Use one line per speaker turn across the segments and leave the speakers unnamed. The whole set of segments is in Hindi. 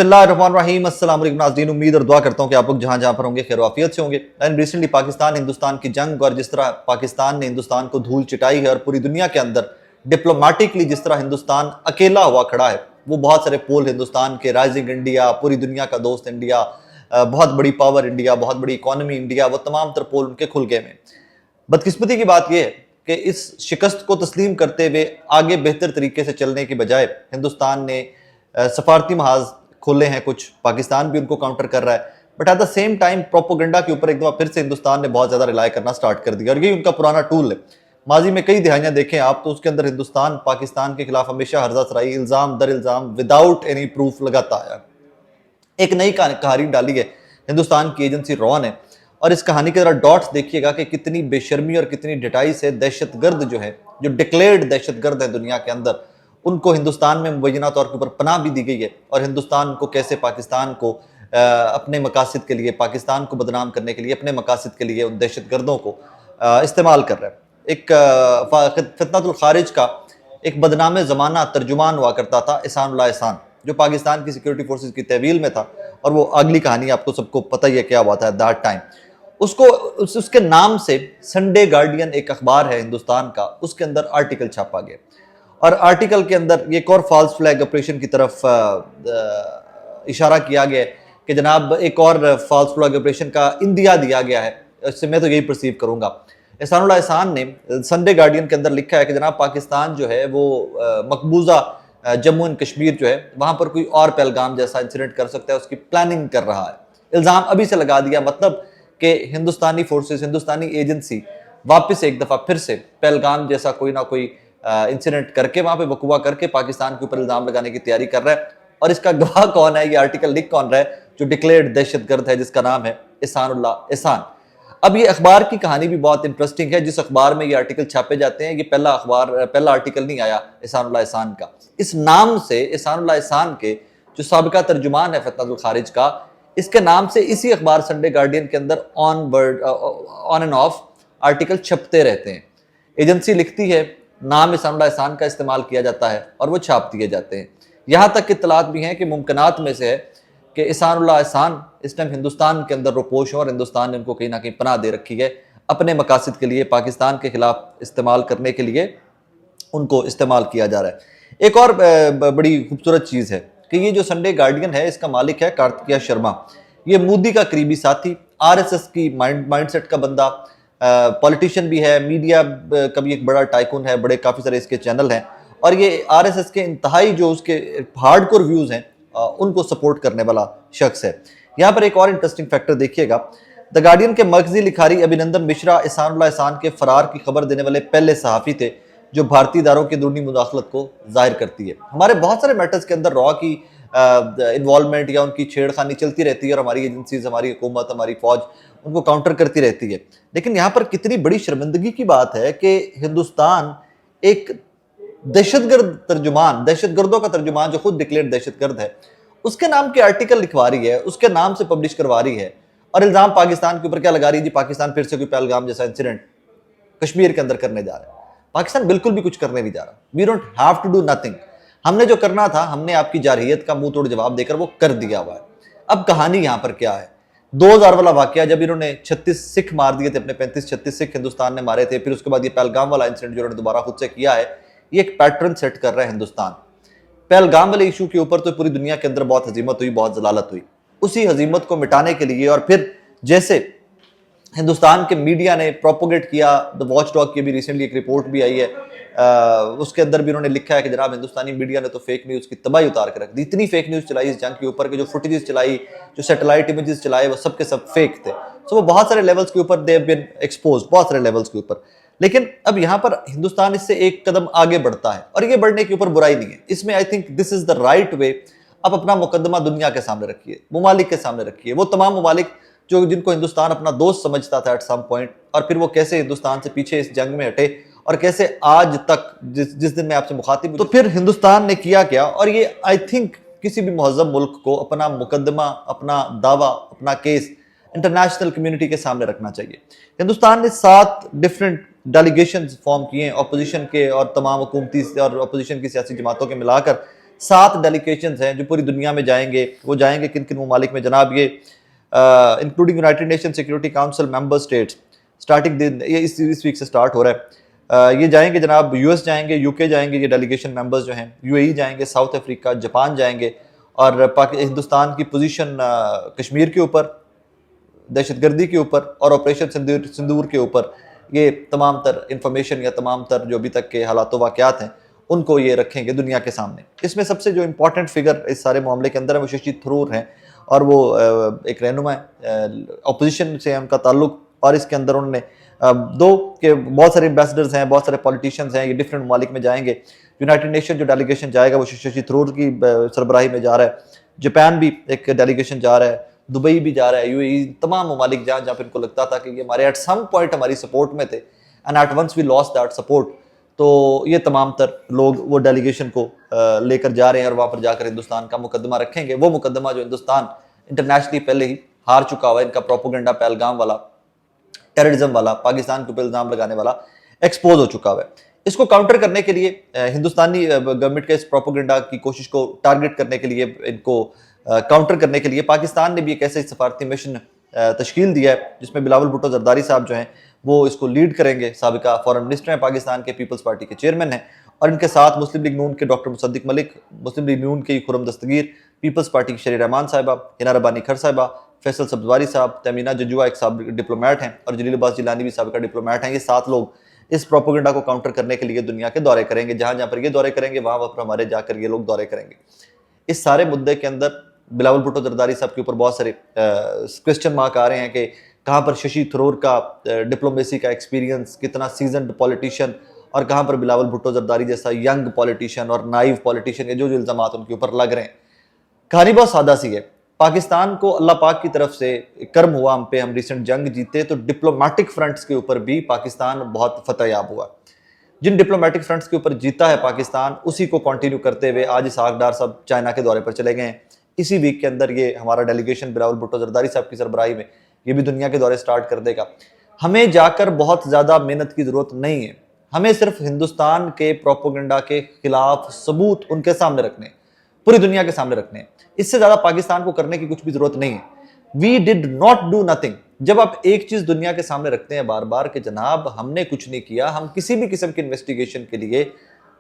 बिस्मिल्लाहिर्रहमानिर्रहीम। अस्सलाम वालेकुम नाज़रीन, उम्मीद और दुआ करता हूँ कि आप लोग जहाँ जहाँ पर होंगे खैर आफियत से होंगे। एंड रिसेंटली पाकिस्तान हिंदुस्तान की जंग और जिस तरह पाकिस्तान ने हिंदुस्तान को धूल चिटाई है और पूरी दुनिया के अंदर डिप्लोमेटिकली जिस तरह हिंदुस्तान अकेला हुआ खड़ा है, वो बहुत सारे पोल हिंदुस्तान के, राइजिंग इंडिया, पूरी दुनिया का दोस्त इंडिया, बहुत बड़ी पावर इंडिया, बहुत बड़ी इकॉनमी इंडिया, वो तमाम तर पोल उनके खुल गए में। बदकिस्मती की बात यह है कि इस शिकस्त को तस्लीम करते हुए आगे बेहतर तरीके से चलने की बजाय हिंदुस्तान ने सफारती महाज खोले हैं, कुछ पाकिस्तान भी उनको काउंटर कर रहा है, but at the same time propaganda के ऊपर एक दफा फिर से हिंदुस्तान ने बहुत ज्यादा रिलाय करना स्टार्ट कर दिया और यही उनका पुराना टूल है। माजी में कई दिहाइयां देखें आप तो उसके अंदर हिंदुस्तान पाकिस्तान के खिलाफ हमेशा हर्जा सराई, इल्जाम दर इल्जाम, विदाउट एनी प्रूफ लगाता आया। एक नई कहानी डाली है हिंदुस्तान की एजेंसी रॉ ने, और इस कहानी के जरा डॉट्स देखिएगा कि कितनी बेशर्मी और कितनी डिटाई से दहशतगर्द जो है, जो डिक्लेयर्ड दहशतगर्द है दुनिया के अंदर, उनको हिंदुस्तान में मुबैना तौर के ऊपर पनाह भी दी गई है और हिंदुस्तान को कैसे पाकिस्तान को अपने मकासद के लिए, पाकिस्तान को बदनाम करने के लिए, अपने मकासद के लिए उन दहशतगर्दों को इस्तेमाल कर रहा है। एक फितनतुल खारिज का एक बदनाम ज़माना तर्जुमान हुआ करता था एहसानुल्लाह एहसान, जो पाकिस्तान की सिक्योरिटी फोर्सेस की तहवील में था, और वो अगली कहानी आपको सबको पता ही है क्या हुआ था दैट टाइम। उसको उसके नाम से संडे गार्डियन एक अखबार है हिंदुस्तान का, उसके अंदर आर्टिकल छापा गया और आर्टिकल के अंदर एक और फॉल्स फ्लैग ऑपरेशन की तरफ इशारा किया गया है कि जनाब एक और फॉल्स फ्लैग ऑपरेशन का इंदिया दिया गया है। इससे मैं तो यही परसीव करूंगा। एहसानुल्लाह एहसान ने संडे गार्डियन के अंदर लिखा है कि जनाब पाकिस्तान जो है वो मकबूजा जम्मू एंड कश्मीर जो है वहां पर कोई और पहलगाम जैसा इंसिडेंट कर सकता है, उसकी प्लानिंग कर रहा है। इल्ज़ाम अभी से लगा दिया, मतलब कि हिंदुस्तानी फोर्सेस, हिंदुस्तानी एजेंसी वापस एक दफ़ा फिर से पहलगाम जैसा कोई ना कोई इंसिडेंट करके, वहां पे वकुआ करके पाकिस्तान के ऊपर इल्ज़ाम लगाने की तैयारी कर रहा है। और इसका गवाह कौन है, ये आर्टिकल लिख कौन रहा है, जो डिक्लेयर्ड दहशतगर्द है जिसका नाम है एहसानुल्लाह एहसान। अब ये अखबार की कहानी भी बहुत इंटरेस्टिंग है। जिस अखबार में ये आर्टिकल छापे जाते हैं, ये पहला आर्टिकल नहीं आया एहसानुल्लाह एहसान का। इस नाम से एहसानुल्लाह एहसान के जो साबिका तर्जुमान है फितनतुल खारिज का, इसके नाम से इसी अखबार संडे गार्डियन के अंदर ऑन एंड ऑफ आर्टिकल छपते रहते हैं। एजेंसी लिखती है, नाम एहसानुल्लाह एहसान का इस्तेमाल किया जाता है और वो छाप दिए जाते हैं। यहाँ तक की इत्तलात भी हैं कि मुमकिनात में से है कि एहसानुल्लाह एहसान इस टाइम हिंदुस्तान के अंदर रोपोश हो और हिंदुस्तान ने उनको कहीं ना कहीं पनाह दे रखी है अपने मकासद के लिए, पाकिस्तान के खिलाफ इस्तेमाल करने के लिए उनको इस्तेमाल किया जा रहा है। एक और बड़ी खूबसूरत चीज़ है कि ये जो संडे गार्डियन है, इसका मालिक है कार्तिकेय शर्मा। ये मोदी का करीबी साथी, RSS की माइंडसेट का बंदा, पॉलिटिशियन भी है, मीडिया का भी एक बड़ा टाइकून है, बड़े काफ़ी सारे इसके चैनल हैं, और ये RSS के इंतहाई जो उसके हार्डकोर व्यूज़ हैं उनको सपोर्ट करने वाला शख्स है। यहाँ पर एक और इंटरेस्टिंग फैक्टर देखिएगा, द गार्डियन के मरकजी लिखारी अभिनंदन मिश्रा एहसानुल्लाह एहसान के फरार की खबर देने वाले पहले सहाफ़ी थे जो भारतीय इदारों की अंदरूनी मुदाखलत को जाहिर करती है। हमारे बहुत सारे मैटर्स के अंदर रॉ की इन्वॉल्वमेंट या उनकी छेड़खानी चलती रहती है और हमारी एजेंसीज, हमारी हुकूमत, हमारी फौज उनको काउंटर करती रहती है। लेकिन यहाँ पर कितनी बड़ी शर्मिंदगी की बात है कि हिंदुस्तान एक दहशतगर्दों का तर्जुमान जो खुद डिक्लेयर दहशतगर्द है, उसके नाम के आर्टिकल लिखवा रही है, उसके नाम से पब्लिश करवा रही है और इल्जाम पाकिस्तान के ऊपर क्या लगा रही है जी, पाकिस्तान फिर से कोई पहलगाम जैसा इंसिडेंट कश्मीर के अंदर करने जा रहा है। पाकिस्तान बिल्कुल भी कुछ करने नहीं जा रहा। We don't have to do nothing. हमने जो करना था, हमने आपकी जारहियत का मुंह तोड़ जवाब देकर वो कर दिया हुआ है। अब कहानी यहाँ पर क्या है, 2000 वाला वाकया जब इन्होंने 36 सिख मार दिए थे, अपने 35-36 सिख हिंदुस्तान ने मारे थे, फिर उसके बाद ये पहलगाम वाला इंसिडेंट जो उन्होंने दोबारा खुद से किया है, ये एक पैटर्न सेट कर रहा है हिंदुस्तान। पहलगाम वाले इशू के ऊपर तो पूरी दुनिया के अंदर बहुत हजीमत हुई, बहुत जलालत हुई। उसी हजीमत को मिटाने के लिए और फिर जैसे हिंदुस्तान के मीडिया ने प्रोपोगेट किया, द वॉच डॉग की भी रिसेंटली एक रिपोर्ट भी आई है, उसके अंदर भी उन्होंने लिखा है कि जनाब हिंदुस्तानी मीडिया ने तो फेक न्यूज़ की तबाही उतार कर रख दी। इतनी फेक न्यूज़ चलाई इस जंग के ऊपर कि जो फुटेजेस चलाई, जो सैटेलाइट इमेजेस चलाए, वो सब के सब फेक थे। सो वो बहुत सारे लेवल्स के ऊपर दे हैव बीन एक्सपोज्ड, बहुत सारे लेवल्स के ऊपर। लेकिन अब यहाँ पर हिंदुस्तान इससे एक कदम आगे बढ़ता है और ये बढ़ने के ऊपर बुराई नहीं है। इसमें I think this is the right way. अब अपना मुकदमा दुनिया के सामने रखिए, ममालिक के सामने रखिए, वो तमाम ममालिक जो जिनको हिंदुस्तान अपना दोस्त समझता था एट सम पॉइंट, और फिर वो कैसे हिंदुस्तान से पीछे इस जंग में हटे और कैसे आज तक जिस दिन मैं आपसे मुखातिब, तो फिर हिंदुस्तान ने किया क्या। और ये आई थिंक किसी भी मुहज़्ज़म मुल्क को अपना मुकदमा, अपना दावा, अपना केस इंटरनेशनल कम्युनिटी के सामने रखना चाहिए। हिंदुस्तान ने 7 डिफरेंट डेलीगेशन फॉर्म किए हैं, अपोजिशन के और तमाम हुकूमती और अपोजिशन की सियासी जमातों के मिलाकर 7 डेलीगेशन हैं जो पूरी दुनिया में जाएंगे। वो जाएंगे किन किन ममालिक में जनाब, ये including United nation security council member states, starting दिन ये इस वीक से स्टार्ट हो रहा है। ये जाएंगे जनाब, यूएस जाएंगे, यूके जाएंगे, ये डेलीगेशन मेंबर्स जो हैं, यूएई जाएंगे, साउथ अफ्रीका, जापान जाएंगे, और हिंदुस्तान की पोजीशन कश्मीर के ऊपर, दहशतगर्दी के ऊपर और ऑपरेशन सिंदूर के ऊपर, ये तमाम तर इंफॉर्मेशन या तमाम तर जो अभी तक के हालात वाक़यात हैं उनको ये रखेंगे दुनिया के सामने। इसमें सबसे जो इम्पोर्टेंट फिगर इस सारे मामले के अंदर है वो शशि थरूर हैं, और वो एक रहनुमा अपोजिशन से उनका ताल्लुक, और इसके अंदर उन्होंने दो के बहुत सारे एम्बेसडर्स हैं, बहुत सारे पॉलिटिशियंस हैं, ये डिफरेंट ममालिक में जाएंगे। यूनाइटेड नेशन जो डेलीगेशन जाएगा वो शशि थरूर की सरबराही में जा रहा है, जापान भी एक डेलीगेशन जा रहा है, दुबई भी जा रहा है, यूएई, तमाम ममालिक जहाँ जहाँ पर इनको लगता था कि ये हमारे एट सम पॉइंट हमारी सपोर्ट में थे and at once we lost that support, तो ये तमाम तर लोग वो डेलीगेशन को लेकर जा रहे हैं और वहाँ पर जाकर हिंदुस्तान का मुकदमा रखेंगे। वो मुकदमा जो हिंदुस्तान इंटरनेशनली पहले ही हार चुका हुआ है, इनका प्रोपोगेंडा पहलगाम वाला, टेररिज्म वाला, पाकिस्तान के ऊपर इल्जाम लगाने वाला एक्सपोज हो चुका हुआ है। इसको काउंटर करने के लिए हिंदुस्तानी गवर्नमेंट के इस प्रोपोगेंडा की कोशिश को टारगेट करने के लिए, इनको काउंटर करने के लिए पाकिस्तान ने भी एक ऐसे सफारती मिशन तश्कील दिया है जिसमें बिलावल भुट्टो जरदारी साहब जो हैं वो इसको लीड करेंगे। साबिका फॉरेन मिनिस्टर हैं, पाकिस्तान के पीपल्स पार्टी के चेयरमैन हैं, और इनके साथ मुस्लिम लीग नून के डॉक्टर मुसद्दिक मलिक, मुस्लिम लीग नून के खुरम दस्तगीर, पीपल्स पार्टी की शरी रहमान साहिबा, हिना रब्बानी खर साहिबा, फैसल सब्जवारी साहब, तमीना जजुआ एक साहब डिप्लोमेट हैं, और जलील अब्बास जिलानी भी साबिका डिप्लोमेट हैं। ये 7 लोग इस प्रोपोगेंडा को काउंटर करने के लिए दुनिया के दौरे करेंगे। जहाँ जहाँ पर ये दौरे करेंगे वहाँ पर हमारे जाकर ये लोग दौरे करेंगे। इस सारे मुद्दे के अंदर बिलावल भुट्टो जरदारी साहब के ऊपर बहुत सारे क्वेश्चन मार्क आ रहे हैं कि कहाँ पर शशि थरूर का डिप्लोमेसी का एक्सपीरियंस, कितना सीजन्ड पॉलिटिशियन, और कहाँ पर बिलावल भुट्टो जरदारी जैसा यंग पॉलिटिशियन और नाइव पॉलिटिशियन के जो इल्जाम उनके ऊपर लग रहे हैं। कहानी बहुत सादा सी है। पाकिस्तान को अल्लाह पाक की तरफ से कर्म हुआ, हम पे हम रिसेंट जंग जीते, तो डिप्लोमेटिक फ्रंट्स के ऊपर भी पाकिस्तान बहुत फतेहयाब हुआ। जिन डिप्लोमेटिक फ्रंट्स के ऊपर जीता है पाकिस्तान, उसी को कंटिन्यू करते हुए आज इसहाक डार साहब चाइना के दौरे पर चले गए हैं। इसी वीक के अंदर ये हमारा डेलीगेशन बिलावल भुट्टो जरदारी साहब की सरबराही में ये भी दुनिया के दौरे स्टार्ट कर देगा। हमें जाकर बहुत ज़्यादा मेहनत की ज़रूरत नहीं है, हमें सिर्फ हिंदुस्तान के प्रोपोगेंडा के खिलाफ सबूत उनके सामने रखने, पूरी दुनिया के सामने रखने। इससे ज़्यादा पाकिस्तान को करने की कुछ भी ज़रूरत नहीं है। We did not do nothing. जब आप एक चीज़ दुनिया के सामने रखते हैं बार बार कि जनाब हमने कुछ नहीं किया, हम किसी भी किस्म की इन्वेस्टिगेशन के लिए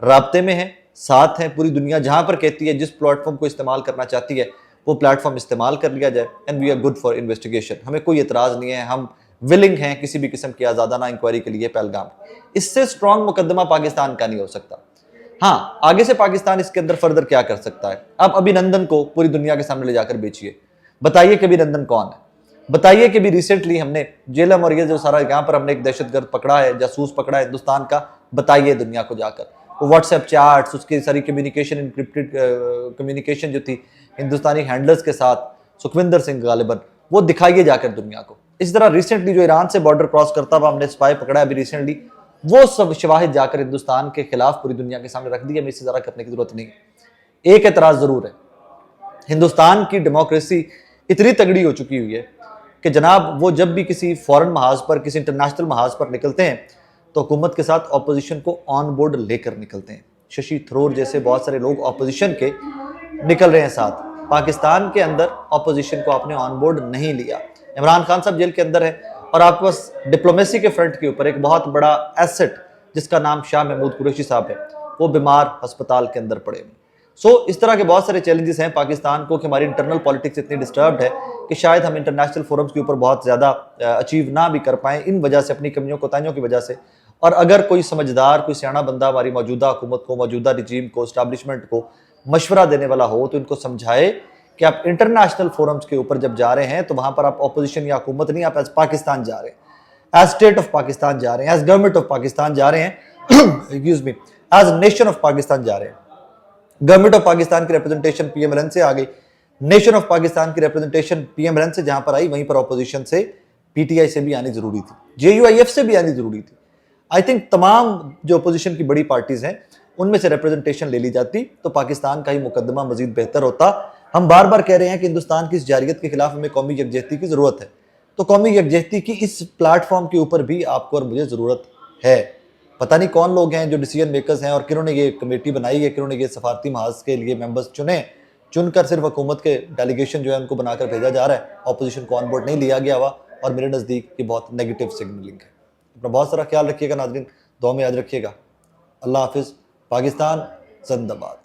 राब्ते में हैं, साथ हैं, पूरी दुनिया जहाँ पर कहती है जिस प्लेटफॉर्म को इस्तेमाल करना चाहती है वो प्लेटफॉर्म इस्तेमाल कर लिया जाए, and we are good for investigation. हमें कोई एतराज़ नहीं है, हम विलिंग हैं किसी भी किस्म की आज़ादाना इंक्वायरी के लिए पहलगाम। इससे स्ट्रॉन्ग मुकदमा पाकिस्तान का नहीं हो सकता। हाँ, आगे से पाकिस्तान इसके अंदर फर्दर क्या कर सकता है? आप अभिनंदन को पूरी दुनिया के सामने ले जाकर बेचिए, बताइए कि अभिनंदन कौन है, बताइए कि भी रिसेंटली हमने जेलम और ये जो सारा यहाँ पर हमने एक दहशतगर्द पकड़ा है, जासूस पकड़ा है हिंदुस्तान का, बताइए दुनिया को जाकर। वो व्हाट्सएप चैट्स, उसकी सारी कम्युनिकेशन, इनक्रिप्टेड कम्युनिकेशन जो थी हिंदुस्तानी हैंडलर्स के साथ, सुखविंदर सिंह गालिबन, वो दिखाइए जाकर दुनिया को। इस तरह रिसेंटली जो ईरान से बॉर्डर क्रॉस करता हुआ हमने स्पाई पकड़ा है अभी रिसेंटली, वो सब शवाहिद जाकर हिंदुस्तान के खिलाफ पूरी दुनिया के सामने रख दी। हमें इससे ज़्यादा करने की जरूरत नहीं है। एक एतराज़ ज़रूर है, हिंदुस्तान की डेमोक्रेसी इतनी तगड़ी हो चुकी हुई है कि जनाब वो जब भी किसी फॉरेन महाज पर, किसी इंटरनेशनल महाज पर निकलते हैं तो हुकूमत के साथ अपोजिशन को ऑन बोर्ड लेकर निकलते हैं। शशि थरूर जैसे बहुत सारे लोग अपोजिशन के निकल रहे हैं साथ। पाकिस्तान के अंदर अपोजिशन को आपने ऑन बोर्ड नहीं लिया। इमरान खान साहब जेल के अंदर है और आपके पास डिप्लोमेसी के फ्रंट के ऊपर एक बहुत बड़ा एसेट जिसका नाम शाह महमूद कुरैशी साहब है, वो बीमार अस्पताल के अंदर पड़े हुए। इस तरह के बहुत सारे चैलेंजेस हैं पाकिस्तान को कि हमारी इंटरनल पॉलिटिक्स इतनी डिस्टर्ब्ड है कि शायद हम इंटरनेशनल फोरम्स के ऊपर बहुत ज़्यादा अचीव ना भी कर पाएँ इन वजह से, अपनी कमियों कोताहियों की वजह से। और अगर कोई समझदार, कोई सियाना बंदा हमारी मौजूदा हुकूमत को, मौजूदा रिजीम को, इस्टेब्लिशमेंट को मशवरा देने वाला हो तो इनको समझाए कि आप इंटरनेशनल फोरम्स के ऊपर जब जा रहे हैं तो वहाँ पर आप अपोजिशन या हुकूमत नहीं, आप एज पाकिस्तान जा रहे हैं, एज स्टेट ऑफ पाकिस्तान जा रहे हैं, एज गवर्नमेंट ऑफ पाकिस्तान जा रहे हैं, excuse me, as nation of Pakistan जा रहे हैं। गवर्नमेंट ऑफ पाकिस्तान की रिप्रेजेंटेशन पीएमएलएन से आ गई, नेशन ऑफ पाकिस्तान की रिप्रेजेंटेशन पीएमएलएन से जहां पर आई, वहीं पर ऑपोजिशन से पीटीआई से भी आनी जरूरी थी, जेयूआईएफ से भी आनी जरूरी थी। आई थिंक तमाम जो अपोजिशन की बड़ी पार्टीज हैं उनमें से रिप्रेजेंटेशन ले ली जाती तो पाकिस्तान का ही मुकदमा मजीद बेहतर होता। हम बार बार कह रहे हैं कि हिंदुस्तान की इस जारियत के खिलाफ हमें कौमी यकजहती की जरूरत है, तो कौमी यकजहती की इस प्लेटफॉर्म के ऊपर भी आपको और मुझे जरूरत है। पता नहीं कौन लोग हैं जो डिसीजन मेकर्स हैं और किन्होंने ये कमेटी बनाई है, किन्होंने ये सफारती महाज के लिए मेंबर्स चुनकर सिर्फ हुकूमत के डेलीगेशन जो है उनको बनाकर भेजा जा रहा है, ऑपोजिशन को ऑन बोर्ड नहीं लिया गया हुआ। और मेरे नज़दीक ये बहुत नेगेटिव सिग्नलिंग है। अपना बहुत सारा ख्याल रखिएगा नाज़रीन, दुआ में याद रखिएगा। अल्लाह हाफिज़। पाकिस्तान जिंदाबाद।